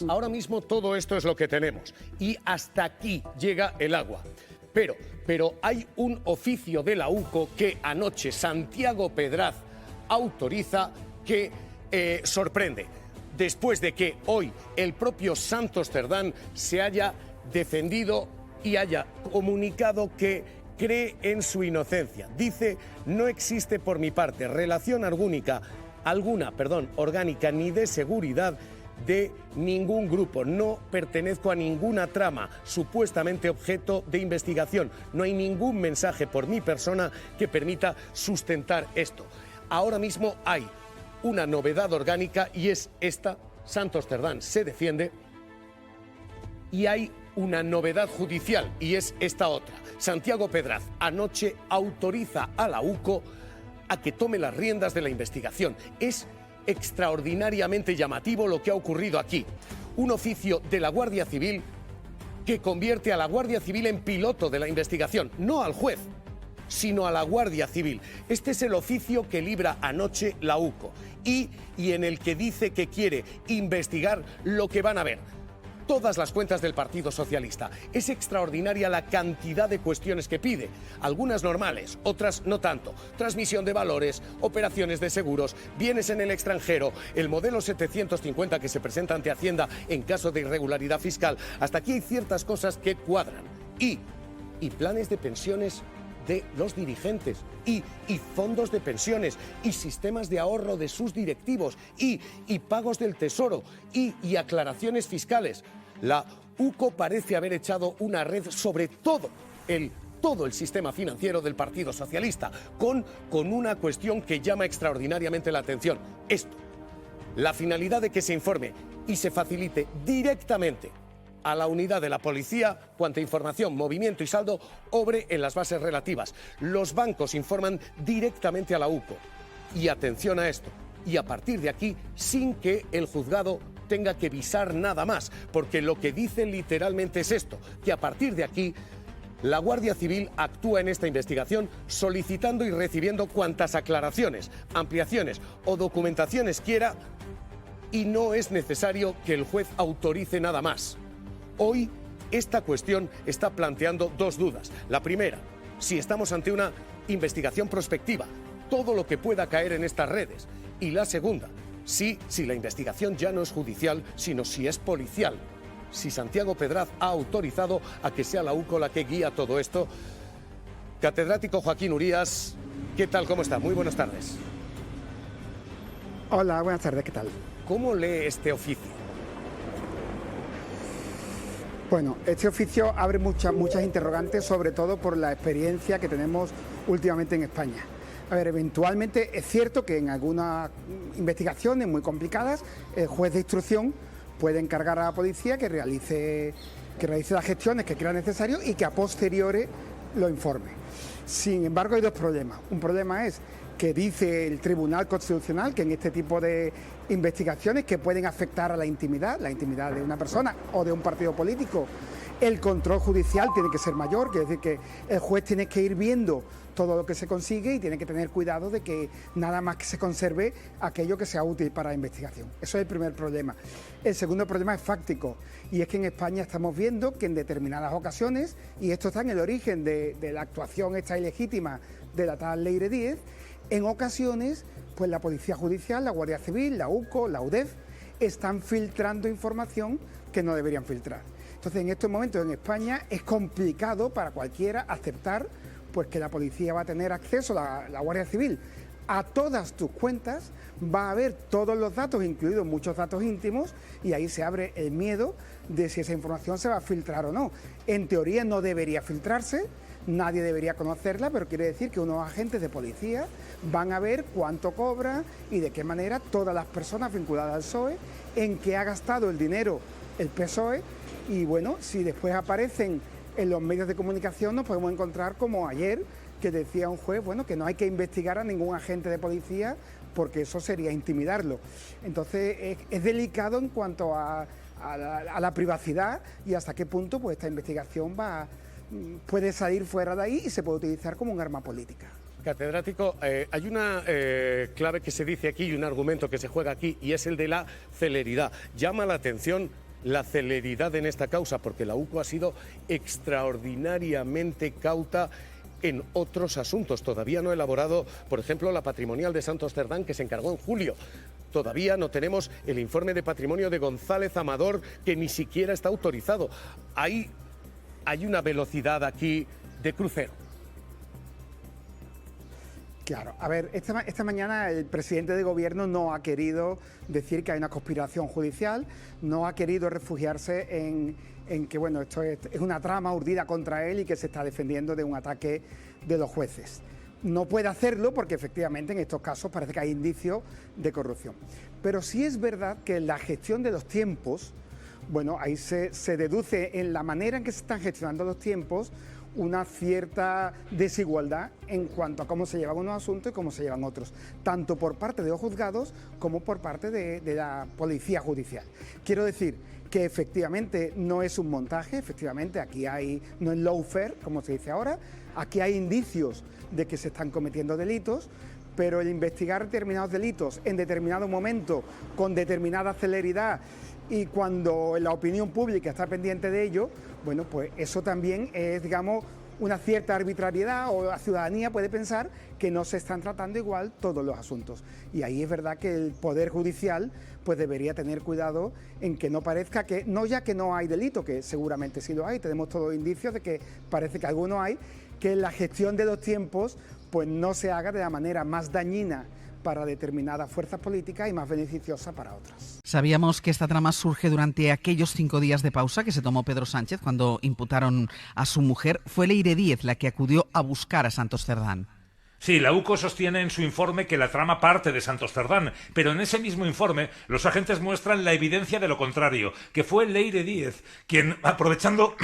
Ahora mismo todo esto es lo que tenemos y hasta aquí llega el agua. Pero hay un oficio de la UCO que anoche Santiago Pedraz autoriza que sorprende. Después de que hoy el propio Santos Cerdán se haya defendido y haya comunicado que cree en su inocencia. Dice: no existe por mi parte relación orgánica ni de seguridad de ningún grupo. No pertenezco a ninguna trama supuestamente objeto de investigación. No hay ningún mensaje por mi persona que permita sustentar esto. Ahora mismo hay una novedad orgánica y es esta: Santos Cerdán se defiende, y hay una novedad judicial y es esta otra. Santiago Pedraz anoche autoriza a la UCO a que tome las riendas de la investigación. Es extraordinariamente llamativo lo que ha ocurrido aquí. Un oficio de la Guardia Civil que convierte a la Guardia Civil en piloto de la investigación, no al juez, sino a la Guardia Civil. Este es el oficio que libra anoche la UCO y en el que dice que quiere investigar lo que van a ver todas las cuentas del Partido Socialista. Es extraordinaria la cantidad de cuestiones que pide, algunas normales, otras no tanto. Transmisión de valores, operaciones de seguros, bienes en el extranjero, el modelo 750 que se presenta ante Hacienda en caso de irregularidad fiscal. Hasta aquí hay ciertas cosas que cuadran. Y planes de pensiones de los dirigentes y fondos de pensiones y sistemas de ahorro de sus directivos y pagos del Tesoro y aclaraciones fiscales. La UCO parece haber echado una red sobre todo el sistema financiero del Partido Socialista con una cuestión que llama extraordinariamente la atención. Esto, la finalidad de que se informe y se facilite directamente a la unidad de la policía cuanta información, movimiento y saldo obre en las bases relativas. Los bancos informan directamente a la UCO. Y atención a esto. Y a partir de aquí, sin que el juzgado tenga que visar nada más, porque lo que dice literalmente es esto, que a partir de aquí la Guardia Civil actúa en esta investigación solicitando y recibiendo cuantas aclaraciones, ampliaciones o documentaciones quiera, y no es necesario que el juez autorice nada más. Hoy esta cuestión está planteando dos dudas. La primera, si estamos ante una investigación prospectiva, todo lo que pueda caer en estas redes. Y la segunda, si la investigación ya no es judicial, sino si es policial. Si Santiago Pedraz ha autorizado a que sea la UCO la que guía todo esto. Catedrático Joaquín Urías, ¿qué tal? ¿Cómo está? Muy buenas tardes. Hola, buenas tardes, ¿qué tal? ¿Cómo lee este oficio? Bueno, este oficio abre muchas interrogantes, sobre todo por la experiencia que tenemos últimamente en España. A ver, eventualmente es cierto que en algunas investigaciones muy complicadas el juez de instrucción puede encargar a la policía que realice las gestiones que crea necesario y que a posteriori lo informe. Sin embargo, hay dos problemas. Un problema es que dice el Tribunal Constitucional que en este tipo de investigaciones que pueden afectar a la intimidad de una persona o de un partido político, el control judicial tiene que ser mayor, quiere decir que el juez tiene que ir viendo todo lo que se consigue y tiene que tener cuidado de que nada más que se conserve aquello que sea útil para la investigación. Eso es el primer problema. El segundo problema es fáctico, y es que en España estamos viendo que en determinadas ocasiones, y esto está en el origen de la actuación esta ilegítima de la tal Leire Díez, en ocasiones, pues la Policía Judicial, la Guardia Civil, la UCO, la UDEF, están filtrando información que no deberían filtrar. Entonces, en estos momentos en España es complicado para cualquiera aceptar pues que la policía va a tener acceso, la Guardia Civil, a todas tus cuentas, va a ver todos los datos, incluidos muchos datos íntimos, y ahí se abre el miedo de si esa información se va a filtrar o no. En teoría no debería filtrarse, nadie debería conocerla, pero quiere decir que unos agentes de policía van a ver cuánto cobra y de qué manera todas las personas vinculadas al PSOE, en qué ha gastado el dinero el PSOE, y bueno, si después aparecen en los medios de comunicación nos podemos encontrar como ayer, que decía un juez, bueno, que no hay que investigar a ningún agente de policía porque eso sería intimidarlo. Entonces es delicado en cuanto a la privacidad y hasta qué punto pues esta investigación puede salir fuera de ahí y se puede utilizar como un arma política. Catedrático, hay una clave que se dice aquí y un argumento que se juega aquí, y es el de la celeridad. Llama la atención la celeridad en esta causa, porque la UCO ha sido extraordinariamente cauta en otros asuntos. Todavía no ha elaborado, por ejemplo, la patrimonial de Santos Cerdán, que se encargó en julio. Todavía no tenemos el informe de patrimonio de González Amador, que ni siquiera está autorizado. Hay una velocidad aquí de crucero. Claro, a ver, esta mañana el presidente de gobierno no ha querido decir que hay una conspiración judicial, no ha querido refugiarse en que, bueno, esto es una trama urdida contra él y que se está defendiendo de un ataque de los jueces. No puede hacerlo porque efectivamente en estos casos parece que hay indicios de corrupción. Pero sí es verdad que la gestión de los tiempos, bueno, ahí se deduce en la manera en que se están gestionando los tiempos una cierta desigualdad en cuanto a cómo se llevan unos asuntos y cómo se llevan otros, tanto por parte de los juzgados como por parte de la policía judicial. Quiero decir que efectivamente no es un montaje, efectivamente aquí no es lawfare, como se dice ahora, aquí hay indicios de que se están cometiendo delitos, pero el investigar determinados delitos en determinado momento, con determinada celeridad, y cuando la opinión pública está pendiente de ello, bueno, pues eso también es, digamos, una cierta arbitrariedad, o la ciudadanía puede pensar que no se están tratando igual todos los asuntos. Y ahí es verdad que el Poder Judicial pues debería tener cuidado en que no parezca que, no ya que no hay delito, que seguramente sí lo hay, tenemos todos indicios de que parece que alguno hay, que la gestión de los tiempos pues no se haga de la manera más dañina para determinadas fuerzas políticas y más beneficiosa para otras. Sabíamos que esta trama surge durante aquellos 5 días de pausa que se tomó Pedro Sánchez cuando imputaron a su mujer. Fue Leire Díez la que acudió a buscar a Santos Cerdán. Sí, la UCO sostiene en su informe que la trama parte de Santos Cerdán, pero en ese mismo informe los agentes muestran la evidencia de lo contrario, que fue Leire Díez quien, aprovechando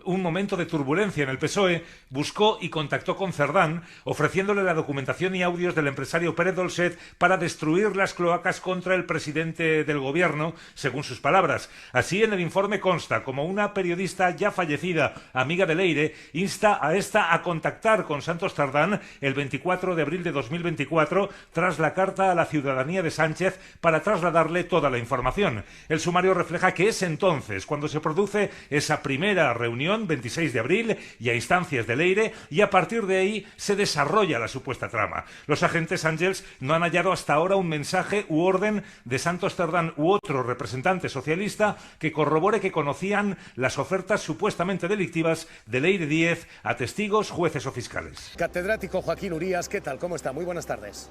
un momento de turbulencia en el PSOE, buscó y contactó con Cerdán, ofreciéndole la documentación y audios del empresario Pérez Dolcet para destruir las cloacas contra el presidente del gobierno, según sus palabras. Así, en el informe consta como una periodista ya fallecida, amiga de Leire, insta a esta a contactar con Santos Cerdán el 24 de abril de 2024, tras la carta a la ciudadanía de Sánchez para trasladarle toda la información. El sumario refleja que es entonces cuando se produce esa primera reunión, 26 de abril, y a instancias de Leire, y a partir de ahí se desarrolla la supuesta trama. Los agentes Ángels no han hallado hasta ahora un mensaje u orden de Santos Cerdán u otro representante socialista que corrobore que conocían las ofertas supuestamente delictivas de Leire Díez a testigos, jueces o fiscales. Catedrático Joaquín Urías, ¿qué tal? ¿Cómo está? Muy buenas tardes.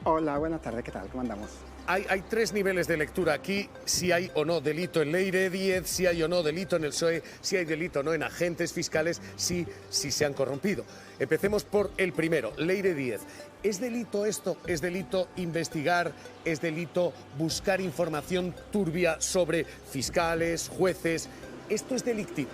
Hola, buenas tardes, ¿qué tal? ¿Cómo andamos? Hay 3 niveles de lectura aquí, si hay o no delito en Leire Díez, si hay o no delito en el PSOE, si hay delito o no en agentes fiscales, si se han corrompido. Empecemos por el primero, Leire Díez. ¿Es delito esto? ¿Es delito investigar? ¿Es delito buscar información turbia sobre fiscales, jueces? ¿Esto es delictivo?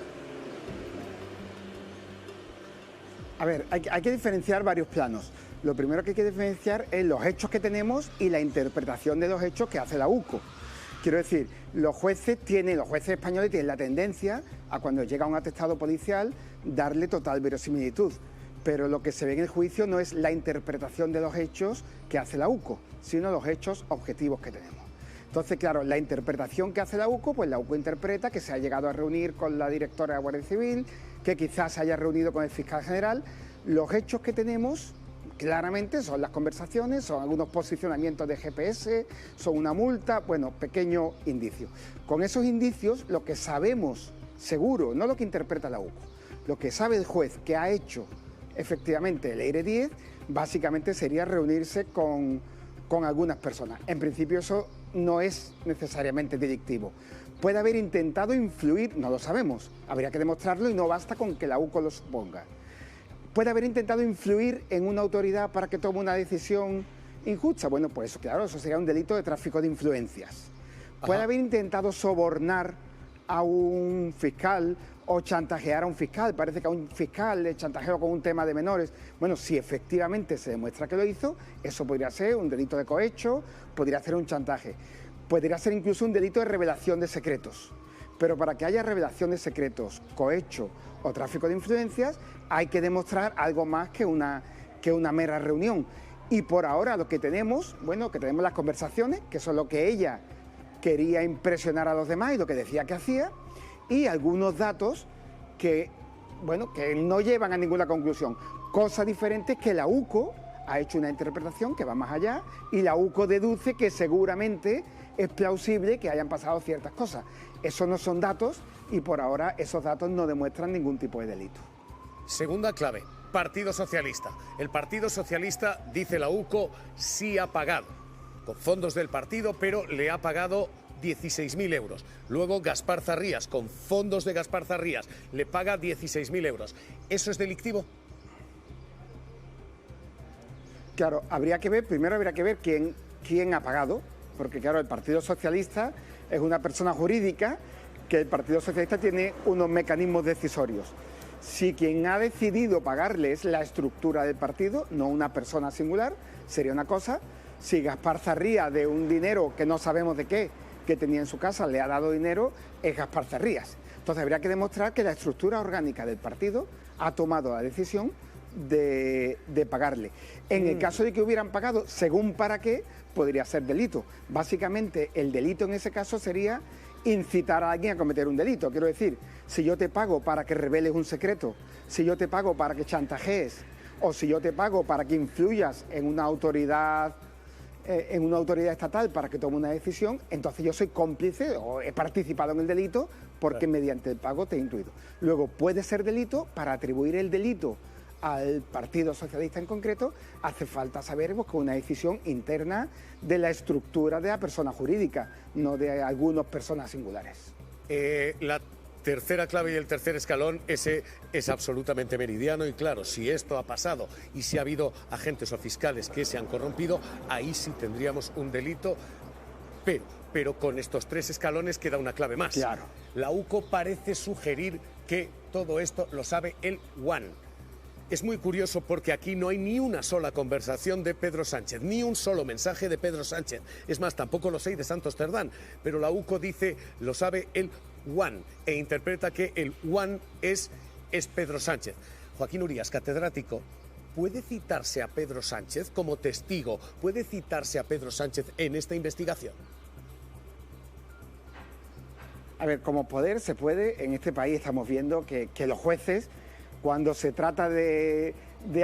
A ver, hay que diferenciar varios planos. Lo primero que hay que diferenciar es los hechos que tenemos y la interpretación de los hechos que hace la UCO. Quiero decir, los jueces españoles tienen la tendencia a, cuando llega un atestado policial, darle total verosimilitud. Pero lo que se ve en el juicio no es la interpretación de los hechos que hace la UCO, sino los hechos objetivos que tenemos. Entonces, claro, la interpretación que hace la UCO, pues la UCO interpreta que se ha llegado a reunir con la directora de la Guardia Civil, que quizás se haya reunido con el fiscal general. Los hechos que tenemos claramente son las conversaciones, son algunos posicionamientos de GPS, son una multa, bueno, pequeño indicio. Con esos indicios, lo que sabemos seguro, no lo que interpreta la UCO, lo que sabe el juez que ha hecho efectivamente Leire Díez, básicamente sería reunirse con algunas personas. En principio eso no es necesariamente delictivo. Puede haber intentado influir, no lo sabemos, habría que demostrarlo y no basta con que la UCO lo suponga. ¿Puede haber intentado influir en una autoridad para que tome una decisión injusta? Bueno, pues claro, eso sería un delito de tráfico de influencias. ¿Puede haber intentado sobornar a un fiscal o chantajear a un fiscal? Parece que a un fiscal le chantajeó con un tema de menores. Bueno, si efectivamente se demuestra que lo hizo, eso podría ser un delito de cohecho, podría ser un chantaje. Podría ser incluso un delito de revelación de secretos. Pero para que haya revelación de secretos, cohecho o tráfico de influencias, hay que demostrar algo más que una mera reunión. Y por ahora lo que tenemos, bueno, que tenemos las conversaciones, que son lo que ella quería impresionar a los demás y lo que decía que hacía, y algunos datos que, bueno, que no llevan a ninguna conclusión. Cosa diferente es que la UCO ha hecho una interpretación que va más allá y la UCO deduce que seguramente es plausible que hayan pasado ciertas cosas. Esos no son datos y por ahora esos datos no demuestran ningún tipo de delito. Segunda clave, Partido Socialista. El Partido Socialista, dice la UCO, sí ha pagado, con fondos del partido, pero le ha pagado 16.000 euros. Luego Gaspar Zarrías, con fondos de Gaspar Zarrías, le paga 16.000 euros. ¿Eso es delictivo? Claro, primero habría que ver quién ha pagado, porque claro, el Partido Socialista es una persona jurídica que el Partido Socialista tiene unos mecanismos decisorios. Si quien ha decidido pagarle es la estructura del partido, no una persona singular, sería una cosa. Si Gaspar Zarrías, de un dinero que no sabemos de qué, que tenía en su casa, le ha dado dinero, es Gaspar Zarrías. Entonces habría que demostrar que la estructura orgánica del partido ha tomado la decisión de pagarle. En el caso de que hubieran pagado según para qué, podría ser delito. Básicamente el delito en ese caso sería incitar a alguien a cometer un delito. Quiero decir, si yo te pago para que reveles un secreto, si yo te pago para que chantajees, o si yo te pago para que influyas en una autoridad estatal para que tome una decisión, entonces yo soy cómplice o he participado en el delito porque mediante el pago te he incluido. Luego puede ser delito. Para atribuir el delito al Partido Socialista en concreto, hace falta saber que una decisión interna de la estructura de la persona jurídica, no de algunas personas singulares. La tercera clave y el tercer escalón, ese es absolutamente meridiano y claro, si esto ha pasado y si ha habido agentes o fiscales que se han corrompido, ahí sí tendríamos un delito, pero con estos tres escalones queda una clave más. Claro. La UCO parece sugerir que todo esto lo sabe el One. Es muy curioso porque aquí no hay ni una sola conversación de Pedro Sánchez, ni un solo mensaje de Pedro Sánchez. Es más, tampoco lo sé de Santos Cerdán, pero la UCO dice, lo sabe el One, e interpreta que el One es Pedro Sánchez. Joaquín Urías, catedrático, ¿puede citarse a Pedro Sánchez como testigo? ¿Puede citarse a Pedro Sánchez en esta investigación? A ver, como poder se puede. En este país estamos viendo que los jueces, cuando se trata de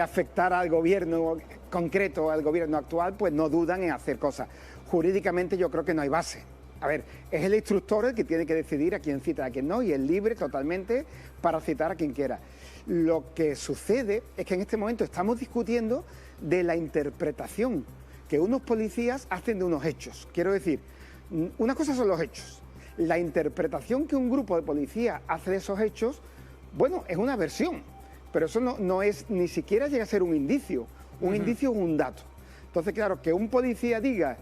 afectar al gobierno concreto, al gobierno actual, pues no dudan en hacer cosas. Jurídicamente yo creo que no hay base. A ver, es el instructor el que tiene que decidir a quién cita y a quién no, y es libre totalmente para citar a quien quiera. Lo que sucede es que en este momento estamos discutiendo de la interpretación que unos policías hacen de unos hechos. Quiero decir, una cosa son los hechos. La interpretación que un grupo de policías hace de esos hechos, bueno, es una versión, pero eso no es, ni siquiera llega a ser un indicio. Un indicio es un dato. Entonces, claro, que un policía diga,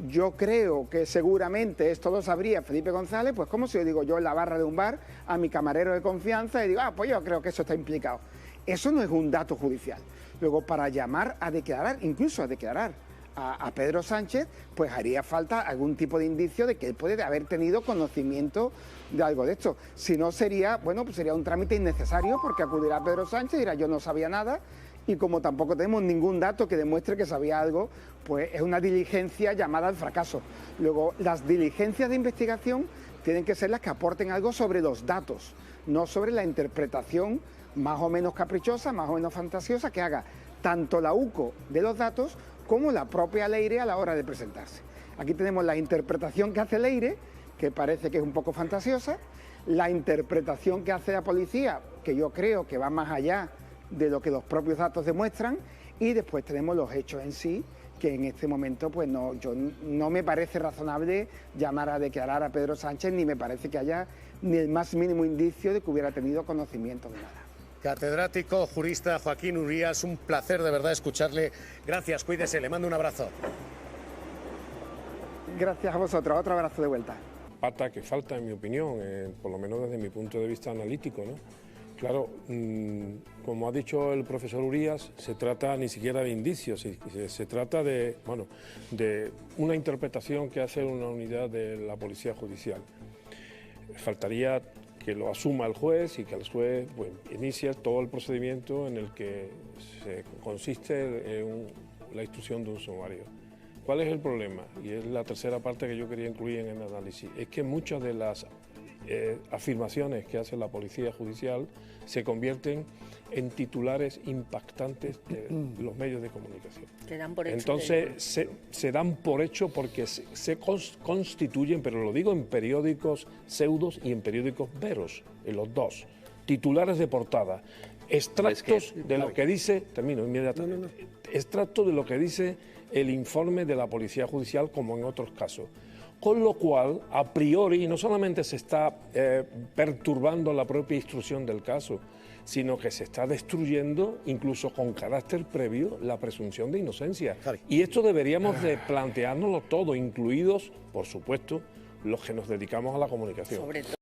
yo creo que seguramente esto lo sabría Felipe González, pues como si yo digo yo en la barra de un bar a mi camarero de confianza y digo, pues yo creo que eso está implicado. Eso no es un dato judicial. Luego, para llamar a declarar, incluso a declarar a Pedro Sánchez, pues haría falta algún tipo de indicio de que él puede haber tenido conocimiento de algo de esto. Si no sería, bueno, pues sería un trámite innecesario porque acudirá Pedro Sánchez y dirá yo no sabía nada, y como tampoco tenemos ningún dato que demuestre que sabía algo, pues es una diligencia llamada al fracaso. Luego, las diligencias de investigación tienen que ser las que aporten algo sobre los datos, no sobre la interpretación más o menos caprichosa, más o menos fantasiosa que haga tanto la UCO de los datos como la propia Leire a la hora de presentarse. Aquí tenemos la interpretación que hace Leire, que parece que es un poco fantasiosa, la interpretación que hace la policía, que yo creo que va más allá de lo que los propios datos demuestran, y después tenemos los hechos en sí, que en este momento pues no me parece razonable llamar a declarar a Pedro Sánchez, ni me parece que haya ni el más mínimo indicio de que hubiera tenido conocimiento de nada. Catedrático, jurista Joaquín Urías, un placer de verdad escucharle. Gracias, cuídese, le mando un abrazo. Gracias a vosotros, otro abrazo de vuelta. Pata que falta, en mi opinión, por lo menos desde mi punto de vista analítico, ¿no? Claro, como ha dicho el profesor Urías, se trata ni siquiera de indicios, se trata de una interpretación que hace una unidad de la Policía Judicial. Faltaría que lo asuma el juez y que el juez inicie todo el procedimiento en el que consiste en la instrucción de un sumario. ¿Cuál es el problema? Y es la tercera parte que yo quería incluir en el análisis. Es que muchas de las afirmaciones que hace la Policía Judicial se convierten en titulares impactantes de los medios de comunicación. Que dan por hecho. Entonces se dan por hecho porque se constituyen, pero lo digo en periódicos pseudos y en periódicos veros, en los dos. Titulares de portada, extractos de lo que dice, termino inmediatamente, extractos de lo que dice el informe de la Policía Judicial, como en otros casos. Con lo cual, a priori, no solamente se está perturbando la propia instrucción del caso, sino que se está destruyendo, incluso con carácter previo, la presunción de inocencia. Javi. Y esto deberíamos de planteárnoslo todo, incluidos, por supuesto, los que nos dedicamos a la comunicación. Sobre todo.